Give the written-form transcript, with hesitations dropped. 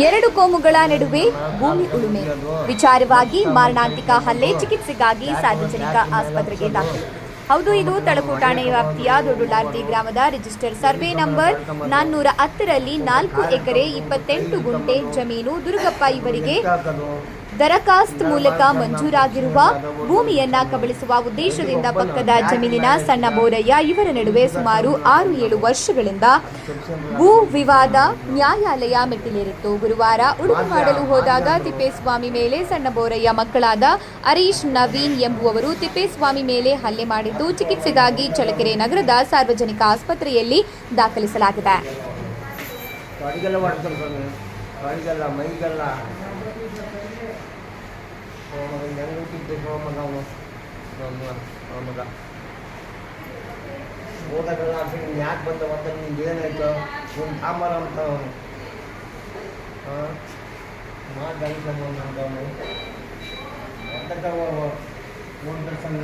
ಎರಡು ಕೋಮುಗಳ ನಡುವೆ ಭೂಮಿ ಉಳುಮೆ ವಿಚಾರವಾಗಿ ಮಾರಣಾಂತಿಕ ಹಲ್ಲೆ, ಚಿಕಿತ್ಸೆಗಾಗಿ ಸಾರ್ವಜನಿಕ ಆಸ್ಪತ್ರೆಗೆ ದಾಖಲು. ಹೌದು, ಇದು ತಳಕು ಠಾಣೆ ವ್ಯಾಪ್ತಿಯ ದೊಡ್ಡುಲಾರ್ತಿ ಗ್ರಾಮದ ರಿಜಿಸ್ಟರ್ ಸರ್ವೆ ನಂಬರ್ 410ರಲ್ಲಿ 4 ಎಕರೆ 28 ಗುಂಟೆ ಜಮೀನು ದುರ್ಗಪ್ಪ ಇವರಿಗೆ ದರಖಾಸ್ತ್ ಮೂಲಕ ಮಂಜೂರಾಗಿರುವ ಭೂಮಿಯನ್ನ ಕಬಳಿಸುವ ಉದ್ದೇಶದಿಂದ ಪಕ್ಕದ ಜಮೀನಿನ ಸಣ್ಣ ಬೋರಯ್ಯ ಇವರ ನಡುವೆ ಸುಮಾರು 6-7 ವರ್ಷಗಳಿಂದ ಭೂ ವಿವಾದ ನ್ಯಾಯಾಲಯ ಮೆಟ್ಟಿಲೇರಿತ್ತು. ಗುರುವಾರ ಉಳುಮೆ ಮಾಡಲು ಹೋದಾಗ ತಿಪ್ಪೇಸ್ವಾಮಿ ಮೇಲೆ ಸಣ್ಣ ಬೋರಯ್ಯ ಮಕ್ಕಳಾದ ಹರೀಶ್, ನವೀನ್ ಎಂಬುವವರು ತಿಪ್ಪೇಸ್ವಾಮಿ ಮೇಲೆ ಹಲ್ಲೆ ಮಾಡಿದ್ದು ಚಿಕಿತ್ಸೆಗಾಗಿ ಚಳ್ಳಕೆರೆ ನಗರದ ಸಾರ್ವಜನಿಕ ಆಸ್ಪತ್ರೆಯಲ್ಲಿ ದಾಖಲಿಸಲಾಗಿದೆ. ಓದಕ್ಕೆಲ್ಲ ಯಾಕೆ ಬಂದವಂತ ನಿಮ್ಗೆ ಏನಾಯ್ತು ಒಂದು ಸಾಂಬಾರು ಅಂತ ಮಾತವನು ಒಂದು ಸಂಘ